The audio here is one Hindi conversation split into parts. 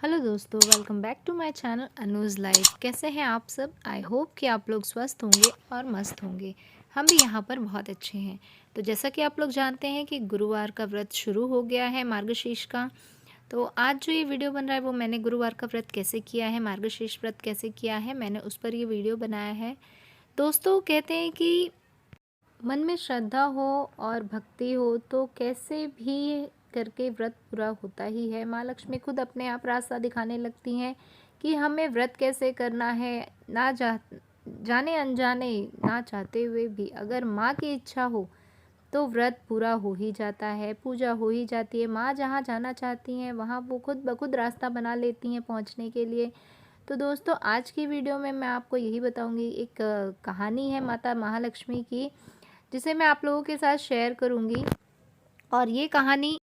हेलो दोस्तों, welcome back to my channel Anuj's life. कैसे हैं आप सब? आई होप कि आप लोग स्वस्थ होंगे और मस्त होंगे। हम भी यहाँ पर बहुत अच्छे हैं। तो जैसा कि आप लोग जानते हैं कि गुरुवार का व्रत शुरू हो गया है मार्गशीर्ष का। तो आज जो ये वीडियो बन रहा है वो मैंने गुरुवार का व्रत कैसे किया है, मार्गशीर्ष व्रत कैसे किया है, मैंने उस पर ये वीडियो बनाया है। दोस्तों, कहते हैं कि मन में श्रद्धा हो और भक्ति हो तो कैसे भी करके व्रत पूरा होता ही है। माँ लक्ष्मी खुद अपने आप रास्ता दिखाने लगती हैं कि हमें व्रत कैसे करना है। जाने अनजाने, ना चाहते हुए भी अगर माँ की इच्छा हो तो व्रत पूरा हो ही जाता है, पूजा हो ही जाती है। माँ जहाँ जाना चाहती हैं वहाँ वो खुद ब खुद रास्ता बना लेती हैं पहुँचने के लिए। तो दोस्तों, आज की वीडियो में मैं आपको यही बताऊंगी। एक कहानी है माता महालक्ष्मी की, जिसे मैं आप लोगों के साथ शेयर करूंगी। और ये कहानी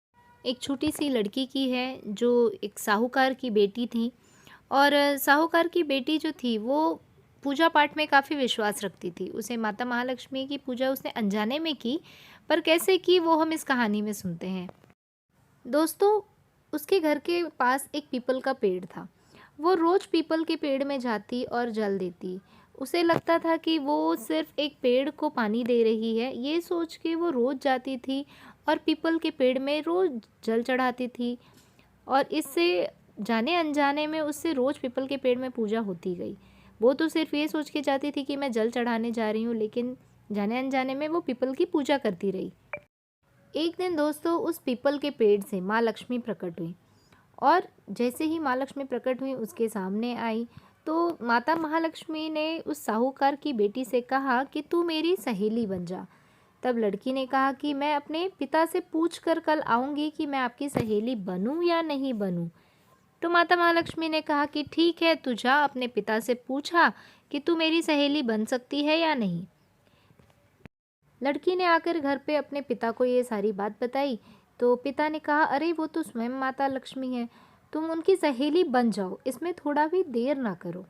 एक छोटी सी लड़की की है जो एक साहूकार की बेटी थी। और साहूकार की बेटी जो थी वो पूजा पाठ में काफ़ी विश्वास रखती थी। उसे माता महालक्ष्मी की पूजा उसने अनजाने में की, पर कैसे की वो हम इस कहानी में सुनते हैं। दोस्तों, उसके घर के पास एक पीपल का पेड़ था। वो रोज़ पीपल के पेड़ में जाती और जल देती। उसे लगता था कि वो सिर्फ एक पेड़ को पानी दे रही है। ये सोच के वो रोज़ जाती थी और पीपल के पेड़ में रोज़ जल चढ़ाती थी। और इससे जाने अनजाने में उससे रोज़ पीपल के पेड़ में पूजा होती गई। वो तो सिर्फ ये सोच के जाती थी कि मैं जल चढ़ाने जा रही हूँ, लेकिन जाने अनजाने में वो पीपल की पूजा करती रही। एक दिन दोस्तों, उस पीपल के पेड़ से माँ लक्ष्मी प्रकट हुई। और जैसे ही माँ लक्ष्मी प्रकट हुई उसके सामने आई, तो माता महालक्ष्मी ने उस साहूकार की बेटी से कहा कि तू मेरी सहेली बन जा। तब लड़की ने कहा कि मैं अपने पिता से पूछ कर कल आऊँगी कि मैं आपकी सहेली बनूं या नहीं बनूं। तो माता महालक्ष्मी ने कहा कि ठीक है, तू जा, अपने पिता से पूछा कि तू मेरी सहेली बन सकती है या नहीं। लड़की ने आकर घर पे अपने पिता को ये सारी बात बताई। तो पिता ने कहा, अरे वो तो स्वयं माता लक्ष्मी है, तुम उनकी सहेली बन जाओ, इसमें थोड़ा भी देर ना करो।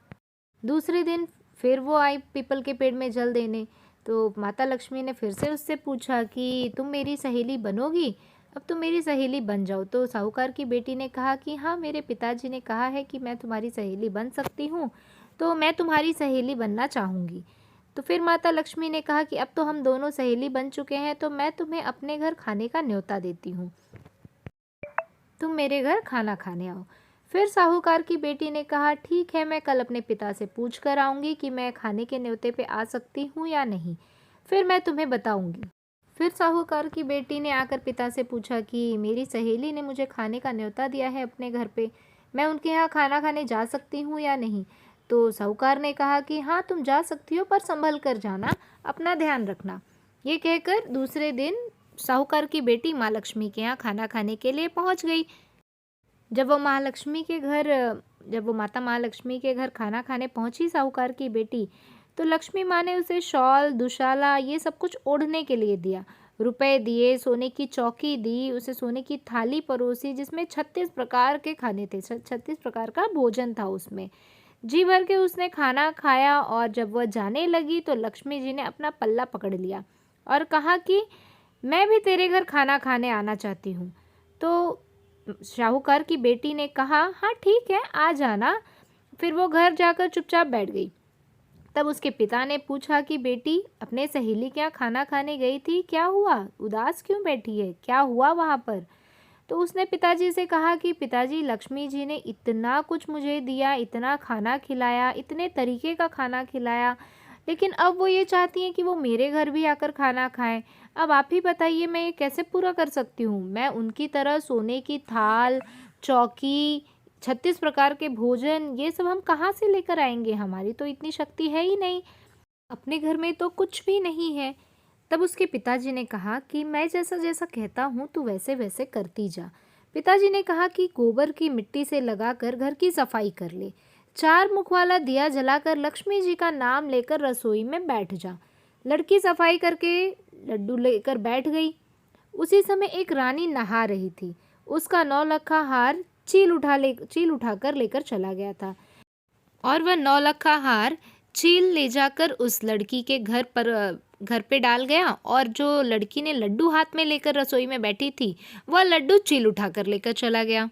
दूसरे दिन फिर वो आई पीपल के पेड़ में जल देने। तो माता लक्ष्मी ने फिर से उससे पूछा कि तुम मेरी सहेली बनोगी? अब तुम मेरी सहेली बन जाओ। तो साहूकार की बेटी ने कहा कि हाँ, मेरे पिताजी ने कहा है कि मैं तुम्हारी सहेली बन सकती हूँ, तो मैं तुम्हारी सहेली बनना चाहूँगी। तो फिर माता लक्ष्मी ने कहा कि अब तो हम दोनों सहेली बन चुके हैं, तो मैं तुम्हें अपने घर खाने का न्योता देती हूँ, तुम मेरे घर खाना खाने आओ। फिर साहूकार की बेटी ने कहा, ठीक है, मैं कल अपने पिता से पूछ कर आऊँगी कि मैं खाने के न्योते पे आ सकती हूँ या नहीं, फिर मैं तुम्हें बताऊँगी। फिर साहूकार की बेटी ने आकर पिता से पूछा कि मेरी सहेली ने मुझे खाने का न्योता दिया है अपने घर पे, मैं उनके यहाँ खाना खाने जा सकती हूँ या नहीं। तो साहूकार ने कहा कि हाँ, तुम जा सकती हो, पर संभल कर जाना, अपना ध्यान रखना। ये कहकर दूसरे दिन साहूकार की बेटी माँ लक्ष्मी के यहाँ खाना खाने के लिए पहुँच गई। जब वो महालक्ष्मी के घर जब वो माता महालक्ष्मी के घर खाना खाने पहुंची साहूकार की बेटी, तो लक्ष्मी माँ ने उसे शॉल, दुशाला, ये सब कुछ ओढ़ने के लिए दिया। रुपए दिए, सोने की चौकी दी, उसे सोने की थाली परोसी जिसमें 36 प्रकार के खाने थे। 36 प्रकार का भोजन था उसमें। जी भर के उसने खाना खाया। और जब वह जाने लगी तो लक्ष्मी जी ने अपना पल्ला पकड़ लिया और कहा कि मैं भी तेरे घर खाना खाने आना चाहती हूँ। तो शाहूकार की बेटी ने कहा, हाँ ठीक है, आ जाना। फिर वो घर जाकर चुपचाप बैठ गई। तब उसके पिता ने पूछा कि बेटी, अपने सहेली के यहाँ खाना खाने गई थी, क्या हुआ? उदास क्यों बैठी है? क्या हुआ वहाँ पर? तो उसने पिताजी से कहा कि पिताजी, लक्ष्मी जी ने इतना कुछ मुझे दिया, इतना खाना खिलाया, इतने तरीके का खाना खिलाया, लेकिन अब वो ये चाहती हैं कि वो मेरे घर भी आकर खाना खाएं। अब आप ही बताइए, मैं ये कैसे पूरा कर सकती हूँ? मैं उनकी तरह सोने की थाल, चौकी, 36 प्रकार के भोजन, ये सब हम कहाँ से लेकर आएंगे? हमारी तो इतनी शक्ति है ही नहीं, अपने घर में तो कुछ भी नहीं है। तब उसके पिताजी ने कहा कि मैं जैसा जैसा कहता हूँ तू वैसे वैसे करती जा। पिताजी ने कहा कि गोबर की मिट्टी से लगाकर घर की सफाई कर ले, 4 मुख वाला दिया जलाकर लक्ष्मी जी का नाम लेकर रसोई में बैठ जा। लड़की सफाई करके लड्डू लेकर बैठ गई। उसी समय एक रानी नहा रही थी। उसका 9 लखा हार चील उठाकर लेकर चला गया था। और वह 9 लखा हार चील ले जाकर उस लड़की के घर पे डाल गया। और जो लड़की ने लड्डू हाथ में लेकर रसोई में बैठी थी, वह लड्डू चील उठाकर लेकर चला गया।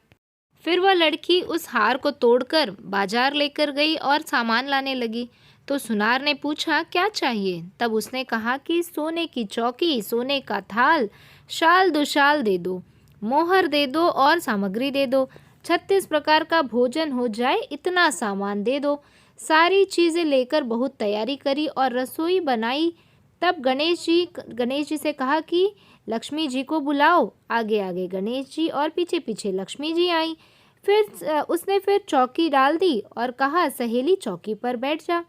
फिर वह लड़की उस हार को तोड़कर बाजार लेकर गई और सामान लाने लगी। तो सुनार ने पूछा, क्या चाहिए? तब उसने कहा कि सोने की चौकी, सोने का थाल, शाल दुशाल दे दो, मोहर दे दो और सामग्री दे दो, 36 प्रकार का भोजन हो जाए इतना सामान दे दो। सारी चीज़ें लेकर बहुत तैयारी करी और रसोई बनाई। तब गणेश जी से कहा कि लक्ष्मी जी को बुलाओ। आगे आगे गणेश जी और पीछे पीछे लक्ष्मी जी आई। उसने फिर चौकी डाल दी और कहा, सहेली चौकी पर बैठ जा।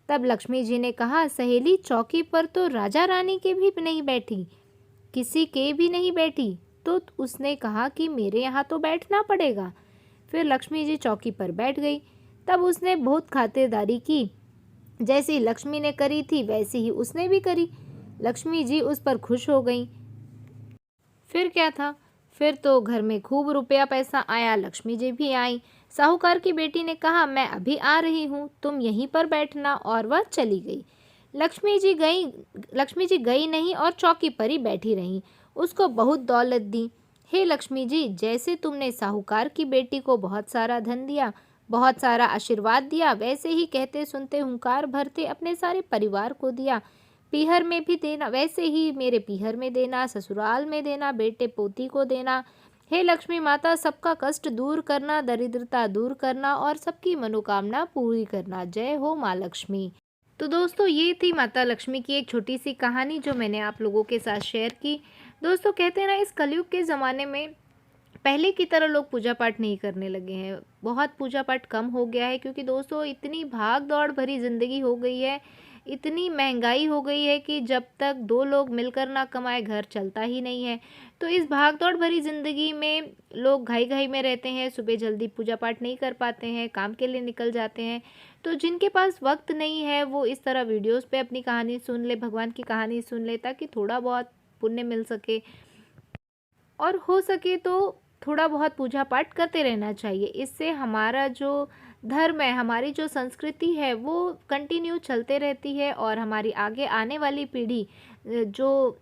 तब लक्ष्मी जी ने कहा, सहेली चौकी पर तो राजा रानी के भी नहीं बैठी, किसी के भी नहीं बैठी। तो उसने कहा कि मेरे यहाँ तो बैठना पड़ेगा। फिर लक्ष्मी जी चौकी पर बैठ गई। तब उसने बहुत खातिरदारी की, जैसी लक्ष्मी ने करी थी वैसी ही उसने भी करी। लक्ष्मी जी उस पर खुश हो गई। फिर क्या था, फिर तो घर में खूब रुपया पैसा आया, लक्ष्मी जी भी आई। साहूकार की बेटी ने कहा, मैं अभी आ रही हूँ, तुम यहीं पर बैठना, और वह चली गई। लक्ष्मी जी गई नहीं और चौकी पर ही बैठी रहीं। उसको बहुत दौलत दी। हे लक्ष्मी जी, जैसे तुमने साहूकार की बेटी को बहुत सारा धन दिया, बहुत सारा आशीर्वाद दिया, वैसे ही कहते सुनते हुंकार भरते अपने सारे परिवार को दिया। पीहर में भी देना, वैसे ही मेरे पीहर में देना, ससुराल में देना, बेटे पोती को देना। हे लक्ष्मी माता, सबका कष्ट दूर करना, दरिद्रता दूर करना और सबकी मनोकामना पूरी करना। जय हो माँ लक्ष्मी। तो दोस्तों, ये थी माता लक्ष्मी की एक छोटी सी कहानी जो मैंने आप लोगों के साथ शेयर की। दोस्तों, कहते हैं ना, इस कलयुग के ज़माने में पहले की तरह लोग पूजा पाठ नहीं करने लगे हैं। बहुत पूजा पाठ कम हो गया है, क्योंकि दोस्तों इतनी भाग दौड़ भरी ज़िंदगी हो गई है, इतनी महंगाई हो गई है कि जब तक दो लोग मिलकर ना कमाए घर चलता ही नहीं है। तो इस भाग दौड़ भरी ज़िंदगी में लोग घाई घाई में रहते हैं, सुबह जल्दी पूजा पाठ नहीं कर पाते हैं, काम के लिए निकल जाते हैं। तो जिनके पास वक्त नहीं है वो इस तरह वीडियोस पे अपनी कहानी सुन ले, भगवान की कहानी सुन ले, ताकि थोड़ा बहुत पुण्य मिल सके। और हो सके तो थोड़ा बहुत पूजा पाठ करते रहना चाहिए। इससे हमारा जो धर्म है, हमारी जो संस्कृति है, वो कंटिन्यू चलते रहती है और हमारी आगे आने वाली पीढ़ी जो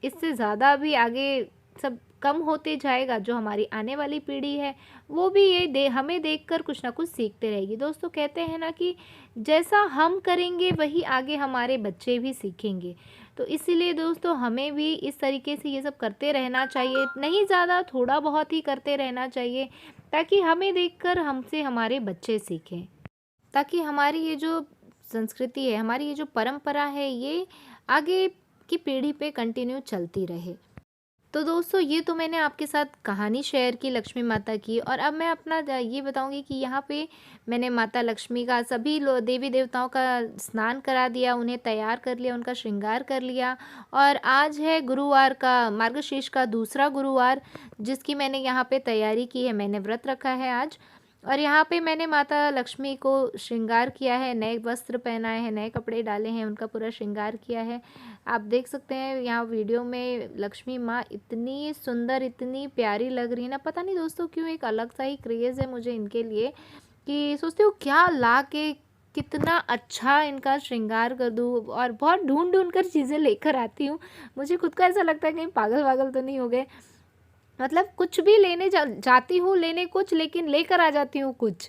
इससे ज़्यादा भी आगे सब कम होते जाएगा, जो हमारी आने वाली पीढ़ी है वो भी ये हमें देखकर कुछ ना कुछ सीखते रहेगी। दोस्तों, कहते हैं ना कि जैसा हम करेंगे वही आगे हमारे बच्चे भी सीखेंगे। तो इसीलिए दोस्तों, हमें भी इस तरीके से ये सब करते रहना चाहिए, नहीं ज़्यादा, थोड़ा बहुत ही करते रहना चाहिए, ताकि हमें देखकर हमसे हमारे बच्चे सीखें, ताकि हमारी ये जो संस्कृति है, हमारी ये जो परंपरा है, ये आगे की पीढ़ी पे कंटिन्यू चलती रहे। तो दोस्तों, ये तो मैंने आपके साथ कहानी शेयर की लक्ष्मी माता की, और अब मैं अपना ये बताऊंगी कि यहाँ पे मैंने माता लक्ष्मी का सभी देवी देवताओं का स्नान करा दिया, उन्हें तैयार कर लिया, उनका श्रृंगार कर लिया। और आज है गुरुवार का, मार्गशीर्ष का दूसरा गुरुवार, जिसकी मैंने यहाँ पे तैयारी की है, मैंने व्रत रखा है आज। और यहाँ पे मैंने माता लक्ष्मी को श्रृंगार किया है, नए वस्त्र पहनाए हैं, नए कपड़े डाले हैं, उनका पूरा श्रृंगार किया है। आप देख सकते हैं यहाँ वीडियो में लक्ष्मी माँ इतनी सुंदर, इतनी प्यारी लग रही है ना। पता नहीं दोस्तों क्यों एक अलग सा ही क्रेज़ है मुझे इनके लिए, कि सोचती हूँ क्या ला के कितना अच्छा इनका श्रृंगार कर दूँ, और बहुत ढूंढ ढूंढ कर चीज़ें लेकर आती हूँ। मुझे खुद का ऐसा लगता है कहीं पागल वागल तो नहीं हो गए। मतलब कुछ भी लेने जाती हूँ लेने कुछ, लेकिन लेकर आ जाती हूँ कुछ।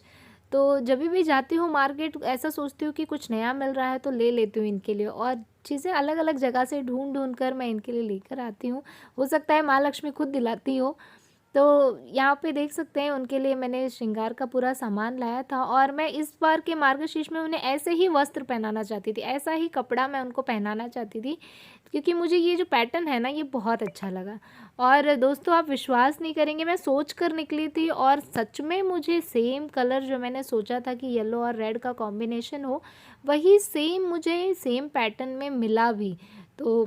तो जब भी जाती हूँ मार्केट, ऐसा सोचती हूँ कि कुछ नया मिल रहा है तो ले लेती हूँ इनके लिए, और चीज़ें अलग अलग जगह से ढूंढ ढूंढ कर मैं इनके लिए लेकर आती हूँ। हो सकता है माँ लक्ष्मी खुद दिलाती हो। तो यहाँ पे देख सकते हैं उनके लिए मैंने श्रृंगार का पूरा सामान लाया था, और मैं इस बार के मार्गशीर्ष में उन्हें ऐसे ही वस्त्र पहनाना चाहती थी, ऐसा ही कपड़ा मैं उनको पहनाना चाहती थी, क्योंकि मुझे ये जो पैटर्न है ना, ये बहुत अच्छा लगा। और दोस्तों, आप विश्वास नहीं करेंगे, मैं सोच कर निकली थी और सच में मुझे सेम कलर जो मैंने सोचा था कि येलो और रेड का कॉम्बिनेशन हो, वही सेम मुझे सेम पैटर्न में मिला भी। तो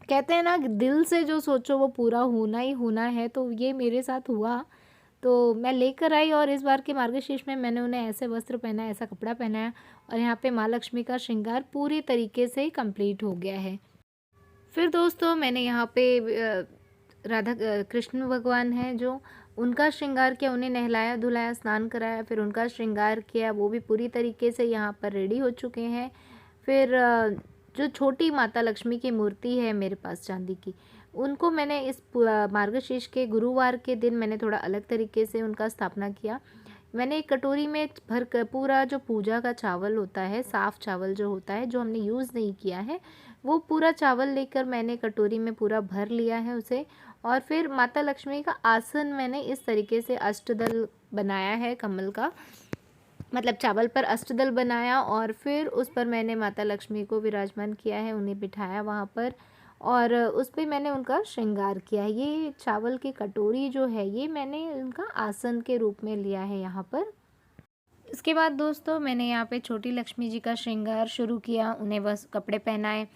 कहते हैं ना, दिल से जो सोचो वो पूरा होना ही होना है, तो ये मेरे साथ हुआ। तो मैं लेकर आई, और इस बार के मार्गशीर्ष में मैंने उन्हें ऐसे वस्त्र पहनाया, ऐसा कपड़ा पहनाया, और यहाँ पे माँ लक्ष्मी का श्रृंगार पूरी तरीके से कंप्लीट हो गया है। फिर दोस्तों, मैंने यहाँ पे राधा कृष्ण भगवान हैं जो, उनका श्रृंगार किया, उन्हें नहलाया धुलाया, स्नान कराया, फिर उनका श्रृंगार किया, वो भी पूरी तरीके से यहाँ पर रेडी हो चुके हैं। फिर जो छोटी माता लक्ष्मी की मूर्ति है मेरे पास चांदी की, उनको मैंने इस मार्गशीर्ष के गुरुवार के दिन मैंने थोड़ा अलग तरीके से उनका स्थापना किया। मैंने एक कटोरी में भर कर पूरा जो पूजा का चावल होता है, साफ़ चावल जो होता है, जो हमने यूज़ नहीं किया है, वो पूरा चावल लेकर मैंने कटोरी में पूरा भर लिया है उसे। और फिर माता लक्ष्मी का आसन मैंने इस तरीके से अष्टदल बनाया है कमल का, मतलब चावल पर अष्टदल बनाया और फिर उस पर मैंने माता लक्ष्मी को विराजमान किया है, उन्हें बिठाया वहाँ पर और उस पे मैंने उनका श्रृंगार किया है। ये चावल की कटोरी जो है ये मैंने उनका आसन के रूप में लिया है यहाँ पर। इसके बाद दोस्तों मैंने यहाँ पे छोटी लक्ष्मी जी का श्रृंगार शुरू किया, उन्हें बस कपड़े पहनाए,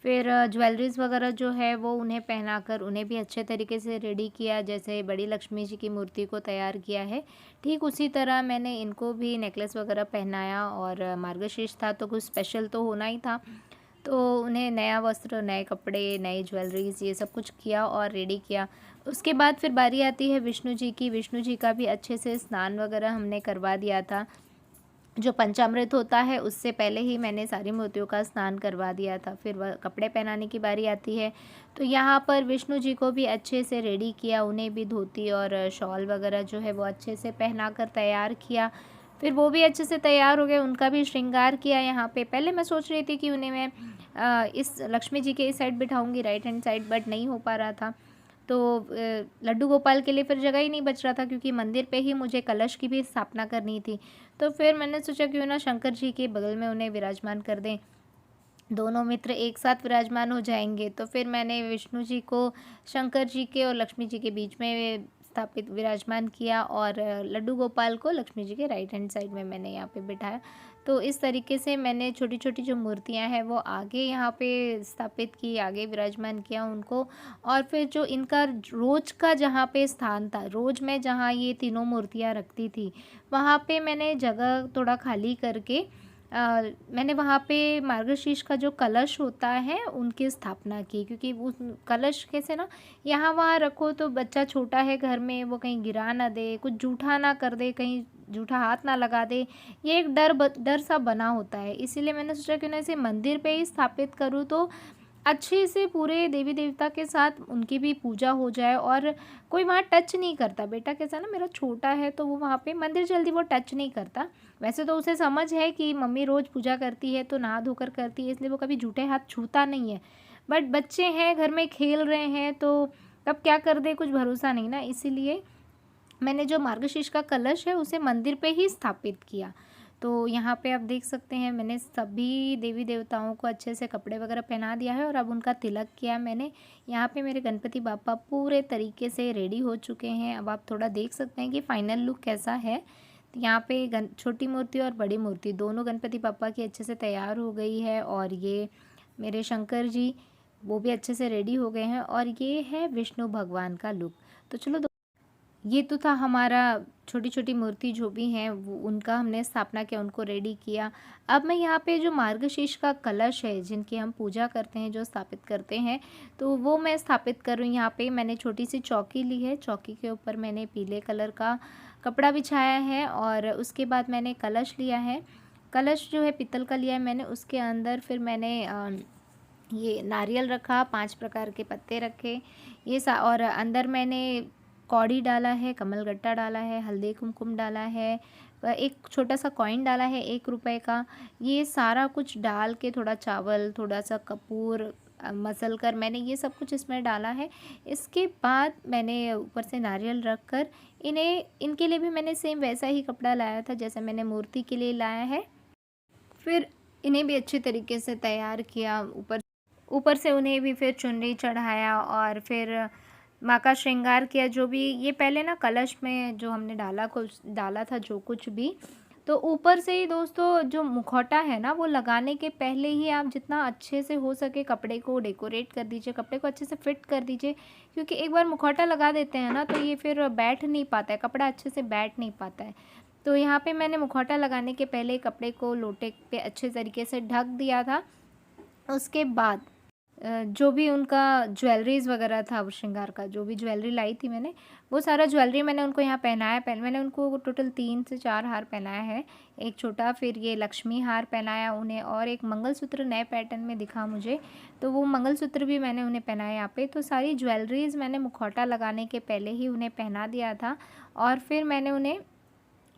फिर ज्वेलरीज़ वगैरह जो है वो उन्हें पहनाकर उन्हें भी अच्छे तरीके से रेडी किया। जैसे बड़ी लक्ष्मी जी की मूर्ति को तैयार किया है, ठीक उसी तरह मैंने इनको भी नेकलेस वगैरह पहनाया और मार्गशीर्ष था तो कुछ स्पेशल तो होना ही था, तो उन्हें नया वस्त्र, नए कपड़े, नई ज्वेलरीज़ ये सब कुछ किया और रेडी किया। उसके बाद फिर बारी आती है विष्णु जी की। विष्णु जी का भी अच्छे से स्नान वगैरह हमने करवा दिया था। जो पंचामृत होता है उससे पहले ही मैंने सारी मूर्तियों का स्नान करवा दिया था। फिर वह कपड़े पहनाने की बारी आती है, तो यहाँ पर विष्णु जी को भी अच्छे से रेडी किया, उन्हें भी धोती और शॉल वगैरह जो है वो अच्छे से पहना कर तैयार किया। फिर वो भी अच्छे से तैयार हो गए, उनका भी श्रृंगार किया यहाँ पे। पहले मैं सोच रही थी कि उन्हें मैं इस लक्ष्मी जी के इस साइड बिठाऊंगी, राइट हैंड साइड, बट नहीं हो पा रहा था। तो लड्डू गोपाल के लिए फिर जगह ही नहीं बच रहा था, क्योंकि मंदिर पे ही मुझे कलश की भी स्थापना करनी थी। तो फिर मैंने सोचा क्यों ना शंकर जी के बगल में उन्हें विराजमान कर दें, दोनों मित्र एक साथ विराजमान हो जाएंगे। तो फिर मैंने विष्णु जी को शंकर जी के और लक्ष्मी जी के बीच में स्थापित विराजमान किया और लड्डू गोपाल को लक्ष्मी जी के राइट हैंड साइड में मैंने यहाँ पे बिठाया। तो इस तरीके से मैंने छोटी छोटी जो मूर्तियाँ हैं वो आगे यहाँ पे स्थापित की, आगे विराजमान किया उनको। और फिर जो इनका रोज़ का जहाँ पे स्थान था, रोज़ मैं जहाँ ये तीनों मूर्तियाँ रखती थी, वहाँ पे मैंने जगह थोड़ा खाली करके मैंने वहाँ पे मार्गशीर्ष का जो कलश होता है उनकी स्थापना की। क्योंकि उस कलश कैसे ना यहाँ वहाँ रखो तो बच्चा छोटा है घर में, वो कहीं गिरा ना दे, कुछ जूठा ना कर दे, कहीं जूठा हाथ ना लगा दे, ये एक डर सा बना होता है। इसीलिए मैंने सोचा कि ना इसे मंदिर पे ही स्थापित करूँ तो अच्छे से पूरे देवी देवता के साथ उनकी भी पूजा हो जाए और कोई वहाँ टच नहीं करता। बेटा कैसा ना मेरा छोटा है तो वो वहाँ पे मंदिर जल्दी वो टच नहीं करता। वैसे तो उसे समझ है कि मम्मी रोज़ पूजा करती है तो नहा धोकर करती है, इसलिए वो कभी जूठे हाथ छूता नहीं है। बट बच्चे हैं घर में खेल रहे हैं तो कब क्या कर दे कुछ भरोसा नहीं ना, इसीलिए मैंने जो मार्गशीर्ष का कलश है उसे मंदिर पे ही स्थापित किया। तो यहाँ पे आप देख सकते हैं मैंने सभी देवी देवताओं को अच्छे से कपड़े वगैरह पहना दिया है और अब उनका तिलक किया मैंने। यहाँ पे मेरे गणपति बापा पूरे तरीके से रेडी हो चुके हैं। अब आप थोड़ा देख सकते हैं कि फाइनल लुक कैसा है। तो यहाँ पे छोटी मूर्ति और बड़ी मूर्ति दोनों गणपति बापा की अच्छे से तैयार हो गई है और ये मेरे शंकर जी वो भी अच्छे से रेडी हो गए हैं और ये है विष्णु भगवान का लुक। तो चलो ये तो था हमारा छोटी छोटी मूर्ति जो भी हैं वो उनका हमने स्थापना किया, उनको रेडी किया। अब मैं यहाँ पे जो मार्गशीर्ष का कलश है जिनकी हम पूजा करते हैं, जो स्थापित करते हैं, तो वो मैं स्थापित कर रही हूँ। यहाँ पे मैंने छोटी सी चौकी ली है, चौकी के ऊपर मैंने पीले कलर का कपड़ा बिछाया है और उसके बाद मैंने कलश लिया है। कलश जो है पीतल का लिया है मैंने, उसके अंदर फिर मैंने ये नारियल रखा, 5 प्रकार के पत्ते रखे, ये और अंदर मैंने कौड़ी डाला है, कमलगट्टा डाला है, हल्दी कुमकुम डाला है, एक छोटा सा कॉइन डाला है 1 रुपए का। ये सारा कुछ डाल के थोड़ा चावल, थोड़ा सा कपूर मसल कर मैंने ये सब कुछ इसमें डाला है। इसके बाद मैंने ऊपर से नारियल रख कर इनके लिए भी मैंने सेम वैसा ही कपड़ा लाया था जैसे मैंने मूर्ति के लिए लाया है। फिर इन्हें भी अच्छे तरीके से तैयार किया, ऊपर से उन्हें भी फिर चुनरी चढ़ाया और फिर माँ का श्रृंगार किया। जो भी ये पहले ना कलश में जो हमने डाला था जो कुछ भी, तो ऊपर से ही दोस्तों जो मुखौटा है ना वो लगाने के पहले ही आप जितना अच्छे से हो सके कपड़े को डेकोरेट कर दीजिए, कपड़े को अच्छे से फिट कर दीजिए। क्योंकि एक बार मुखौटा लगा देते हैं ना तो ये फिर बैठ नहीं पाता है, कपड़ा अच्छे से बैठ नहीं पाता है। तो यहाँ पे मैंने मुखौटा लगाने के पहले कपड़े को लोटे पे अच्छे तरीके से ढक दिया था। उसके बाद जो भी उनका ज्वेलरीज़ वगैरह था, वो श्रृंगार का जो भी ज्वेलरी लाई थी मैंने, वो सारा ज्वेलरी मैंने उनको यहाँ पहनाया। मैंने उनको टोटल 3 से 4 हार पहनाया है। एक छोटा, फिर ये लक्ष्मी हार पहनाया उन्हें, और एक मंगलसूत्र नए पैटर्न में दिखा मुझे, तो वो मंगलसूत्र भी मैंने उन्हें पहनाया यहाँ पे। तो सारी ज्वेलरीज़ मैंने मुखौटा लगाने के पहले ही उन्हें पहना दिया था, और फिर मैंने उन्हें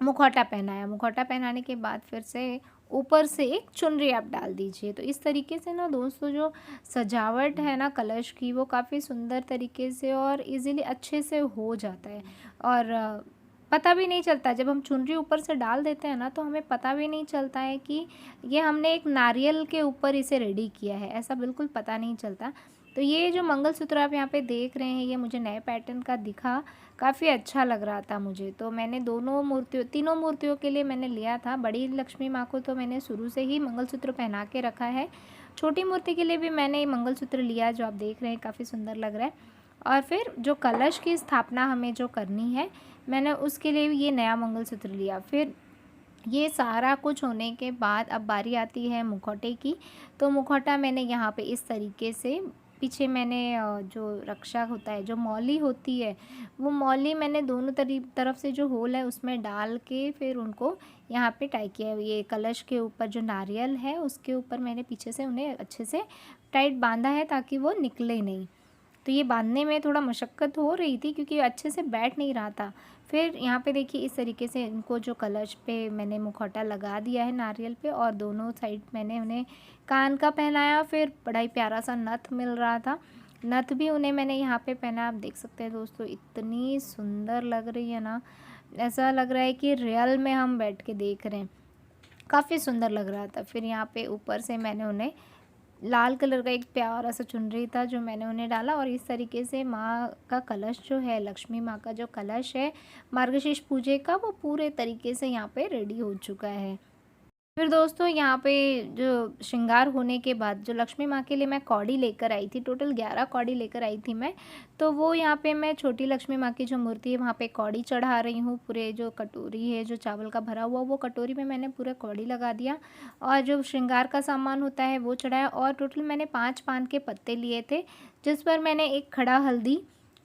मुखौटा पहनाया। मुखौटा पहनाने के बाद फिर से ऊपर से एक चुनरी आप डाल दीजिए। तो इस तरीके से ना दोस्तों, जो सजावट है ना कलश की, वो काफ़ी सुंदर तरीके से और इजीली अच्छे से हो जाता है। और पता भी नहीं चलता, जब हम चुनरी ऊपर से डाल देते हैं ना, तो हमें पता भी नहीं चलता है कि ये हमने एक नारियल के ऊपर इसे रेडी किया है, ऐसा बिल्कुल पता नहीं चलता। तो ये जो मंगलसूत्र आप यहाँ पे देख रहे हैं, ये मुझे नए पैटर्न का दिखा, काफ़ी अच्छा लग रहा था मुझे। तो मैंने तीनों मूर्तियों के लिए मैंने लिया था। बड़ी लक्ष्मी माँ को तो मैंने शुरू से ही मंगलसूत्र पहना के रखा है। छोटी मूर्ति के लिए भी मैंने ये मंगलसूत्र लिया, जो आप देख रहे हैं, काफ़ी सुंदर लग रहा है। और फिर जो कलश की स्थापना हमें जो करनी है, मैंने उसके लिए भी ये नया मंगलसूत्र लिया। फिर ये सारा कुछ होने के बाद अब बारी आती है मुखौटे की। तो मुखौटा मैंने यहाँ पे इस तरीके से पीछे मैंने जो रक्षा होता है, जो मौली होती है, वो मौली मैंने दोनों तरफ से जो होल है उसमें डाल के फिर उनको यहाँ पे टाई किया है। ये कलश के ऊपर जो नारियल है उसके ऊपर मैंने पीछे से उन्हें अच्छे से टाइट बांधा है, ताकि वो निकले नहीं। तो ये बांधने में थोड़ा मशक्क़त हो रही थी, क्योंकि अच्छे से बैठ नहीं रहा था। फिर यहाँ पे देखिए इस तरीके से इनको जो कलश पे मैंने मुखौटा लगा दिया है नारियल पे, और दोनों साइड मैंने उन्हें कान का पहनाया। फिर बड़ा ही प्यारा सा नथ मिल रहा था, नथ भी उन्हें मैंने यहाँ पे पहना। आप देख सकते हैं दोस्तों, इतनी सुंदर लग रही है ना, ऐसा लग रहा है कि रियल में हम बैठ के देख रहे हैं, काफ़ी सुंदर लग रहा था। फिर यहाँ पे ऊपर से मैंने उन्हें लाल कलर का एक प्यारा सा चुनरी था, जो मैंने उन्हें डाला, और इस तरीके से माँ का कलश जो है, लक्ष्मी माँ का जो कलश है मार्गशीर्ष पूजे का, वो पूरे तरीके से यहाँ पे रेडी हो चुका है। फिर दोस्तों यहाँ पे जो श्रृंगार होने के बाद जो लक्ष्मी माँ के लिए मैं कौड़ी लेकर आई थी, टोटल 11 कौड़ी लेकर आई थी मैं। तो वो यहाँ पे मैं छोटी लक्ष्मी माँ की जो मूर्ति है वहाँ पे कौड़ी चढ़ा रही हूँ। पूरे जो कटोरी है जो चावल का भरा हुआ, वो कटोरी में मैंने पूरा कौड़ी लगा दिया, और जो श्रृंगार का सामान होता है वो चढ़ाया। और टोटल मैंने 5 पान के पत्ते लिए थे, जिस पर मैंने एक खड़ा हल्दी,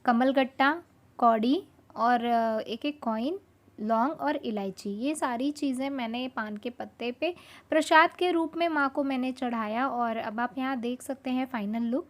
कमलगट्टा, कौड़ी और एक एक कॉइन, लौंग और इलायची, ये सारी चीज़ें मैंने पान के पत्ते पे प्रसाद के रूप में माँ को मैंने चढ़ाया। और अब आप यहाँ देख सकते हैं फाइनल लुक।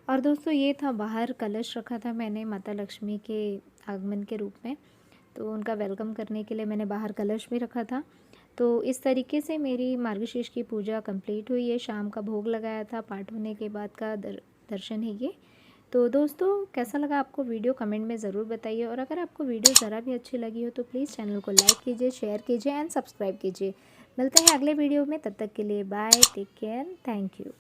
और दोस्तों ये था, बाहर कलश रखा था मैंने माता लक्ष्मी के आगमन के रूप में। तो उनका वेलकम करने के लिए मैंने बाहर कलश भी रखा था। तो इस तरीके से मेरी मार्गशीर्ष की पूजा कंप्लीट हुई है। शाम का भोग लगाया था, पाठ होने के बाद का दर्शन है ये। तो दोस्तों कैसा लगा आपको वीडियो कमेंट में ज़रूर बताइए, और अगर आपको वीडियो ज़रा भी अच्छी लगी हो तो प्लीज़ चैनल को लाइक कीजिए, शेयर कीजिए एंड सब्सक्राइब कीजिए। मिलते हैं अगले वीडियो में, तब तक के लिए bye, take care, thank you.